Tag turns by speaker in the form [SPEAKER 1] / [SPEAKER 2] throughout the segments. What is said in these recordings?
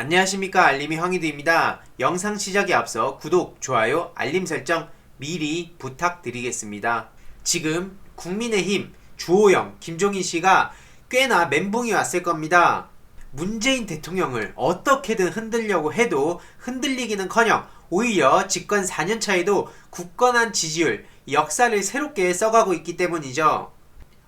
[SPEAKER 1] 안녕하십니까, 알림이 황희두입니다. 영상 시작에 앞서 구독, 좋아요, 알림 설정 미리 부탁드리겠습니다. 지금 국민의힘 주호영, 김종인 씨가 꽤나 멘붕이 왔을 겁니다. 문재인 대통령을 어떻게든 흔들려고 해도 흔들리기는커녕 오히려 집권 4년 차에도 굳건한 지지율, 역사를 새롭게 써가고 있기 때문이죠.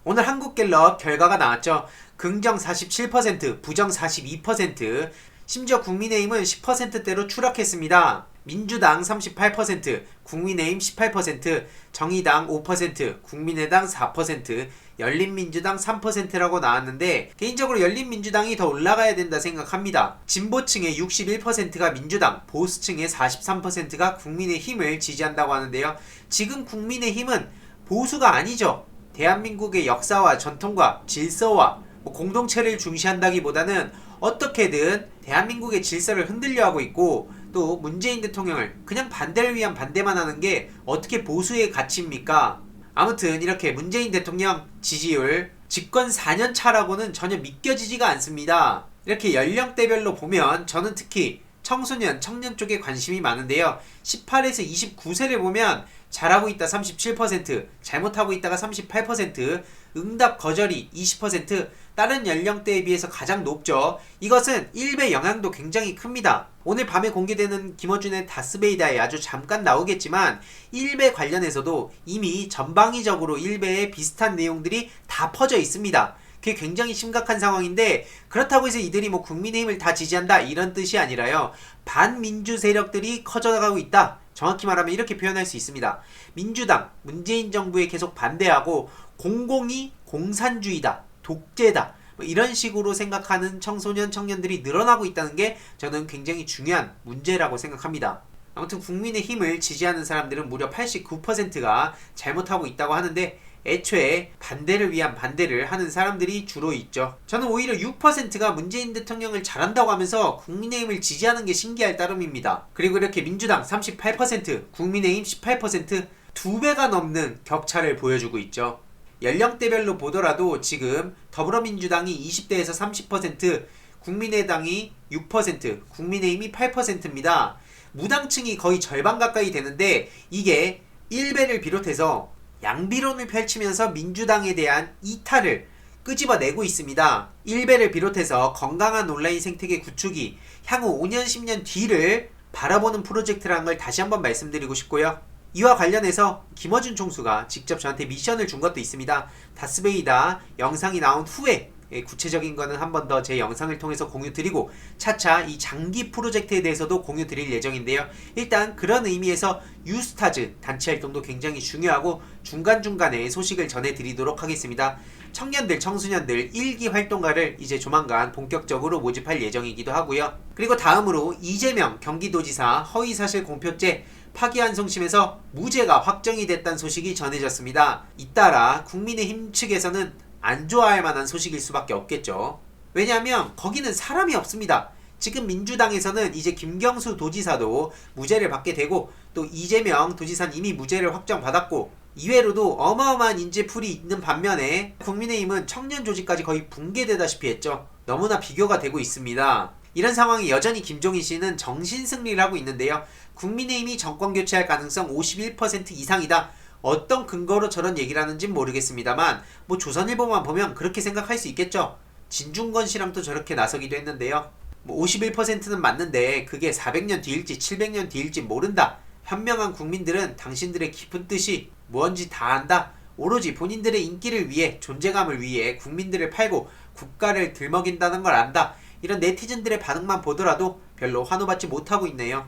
[SPEAKER 1] 오늘 한국갤럽 결과가 나왔죠. 긍정 47%, 부정 42%, 심지어 국민의힘은 10%대로 추락했습니다. 민주당 38%, 국민의힘 18%, 정의당 5%, 국민의당 4%, 열린민주당 3%라고 나왔는데 개인적으로 열린민주당이 더 올라가야 된다 생각합니다. 진보층의 61%가 민주당, 보수층의 43%가 국민의힘을 지지한다고 하는데요. 지금 국민의힘은 보수가 아니죠. 대한민국의 역사와 전통과 질서와 공동체를 중시한다기보다는 어떻게든 대한민국의 질서를 흔들려 하고 있고, 또 문재인 대통령을 그냥 반대를 위한 반대만 하는 게 어떻게 보수의 가치입니까? 아무튼 이렇게 문재인 대통령 지지율 집권 4년 차라고는 전혀 믿겨지지가 않습니다. 이렇게 연령대별로 보면 저는 특히 청소년, 청년 쪽에 관심이 많은데요. 18에서 29세를 보면 잘하고 있다 37%, 잘못하고 있다가 38%, 응답 거절이 20%, 다른 연령대에 비해서 가장 높죠. 이것은 일베 영향도 굉장히 큽니다. 오늘 밤에 공개되는 김어준의 다스베이다에 아주 잠깐 나오겠지만 일베 관련해서도 이미 전방위적으로 일베에 비슷한 내용들이 다 퍼져 있습니다. 그게 굉장히 심각한 상황인데, 그렇다고 해서 이들이 국민의힘을 다 지지한다 이런 뜻이 아니라요. 반민주 세력들이 커져가고 있다. 정확히 말하면 이렇게 표현할 수 있습니다. 민주당, 문재인 정부에 계속 반대하고 공공이 공산주의다, 독재다, 이런 식으로 생각하는 청소년, 청년들이 늘어나고 있다는 게 저는 굉장히 중요한 문제라고 생각합니다. 아무튼 국민의힘을 지지하는 사람들은 무려 89%가 잘못하고 있다고 하는데, 애초에 반대를 위한 반대를 하는 사람들이 주로 있죠. 저는 오히려 6%가 문재인 대통령을 잘한다고 하면서 국민의힘을 지지하는 게 신기할 따름입니다. 그리고 이렇게 민주당 38%, 국민의힘 18%, 2배가 넘는 격차를 보여주고 있죠. 연령대별로 보더라도 지금 더불어민주당이 20대에서 30%, 국민의당이 6%, 국민의힘이 8%입니다. 무당층이 거의 절반 가까이 되는데, 이게 일베를 비롯해서 양비론을 펼치면서 민주당에 대한 이탈을 끄집어내고 있습니다. 일베를 비롯해서 건강한 온라인 생태계 구축이 향후 5년 10년 뒤를 바라보는 프로젝트라는 걸 다시 한번 말씀드리고 싶고요. 이와 관련해서 김어준 총수가 직접 저한테 미션을 준 것도 있습니다. 다스베이다 영상이 나온 후에 구체적인 거는 한 번 더 제 영상을 통해서 공유 드리고, 차차 이 장기 프로젝트에 대해서도 공유 드릴 예정인데요. 일단 그런 의미에서 유스타즈 단체 활동도 굉장히 중요하고 중간중간에 소식을 전해드리도록 하겠습니다. 청년들, 청소년들 1기 활동가를 이제 조만간 본격적으로 모집할 예정이기도 하고요. 그리고 다음으로 이재명 경기도지사 허위사실 공표죄 파기환송심에서 무죄가 확정이 됐다는 소식이 전해졌습니다. 잇따라 국민의힘 측에서는 안 좋아할 만한 소식일 수밖에 없겠죠. 왜냐하면 거기는 사람이 없습니다. 지금 민주당에서는 이제 김경수 도지사도 무죄를 받게 되고, 또 이재명 도지사는 이미 무죄를 확정받았고, 이외로도 어마어마한 인재풀이 있는 반면에 국민의힘은 청년 조직까지 거의 붕괴되다시피 했죠. 너무나 비교가 되고 있습니다. 이런 상황에 여전히 김종인 씨는 정신승리를 하고 있는데요. 국민의힘이 정권 교체할 가능성 51% 이상이다. 어떤 근거로 저런 얘기를 하는지는 모르겠습니다만 조선일보만 보면 그렇게 생각할 수 있겠죠. 진중권 씨랑 또 저렇게 나서기도 했는데요. 51%는 맞는데 그게 400년 뒤일지 700년 뒤일지 모른다. 현명한 국민들은 당신들의 깊은 뜻이 무언지 다 안다. 오로지 본인들의 인기를 위해, 존재감을 위해 국민들을 팔고 국가를 들먹인다는 걸 안다. 이런 네티즌들의 반응만 보더라도 별로 환호받지 못하고 있네요.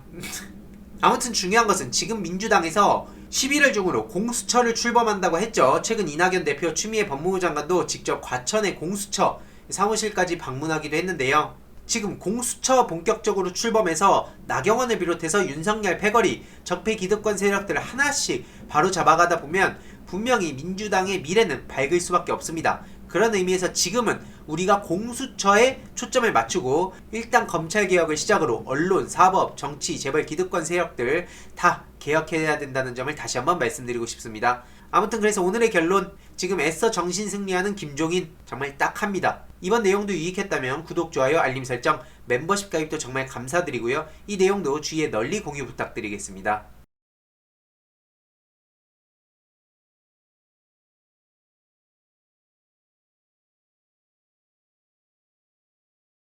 [SPEAKER 1] 아무튼 중요한 것은 지금 민주당에서 11월 중으로 공수처를 출범한다고 했죠. 최근 이낙연 대표, 추미애 법무부 장관도 직접 과천의 공수처 사무실까지 방문하기도 했는데요. 지금 공수처 본격적으로 출범해서 나경원을 비롯해서 윤석열 패거리, 적폐 기득권 세력들을 하나씩 바로 잡아가다 보면 분명히 민주당의 미래는 밝을 수밖에 없습니다. 그런 의미에서 지금은 우리가 공수처에 초점을 맞추고 일단 검찰개혁을 시작으로 언론, 사법, 정치, 재벌, 기득권 세력들 다 개혁해야 된다는 점을 다시 한번 말씀드리고 싶습니다. 아무튼 그래서 오늘의 결론, 지금 애써 정신승리하는 김종인 정말 딱합니다. 이번 내용도 유익했다면 구독, 좋아요, 알림 설정, 멤버십 가입도 정말 감사드리고요. 이 내용도 주위에 널리 공유 부탁드리겠습니다.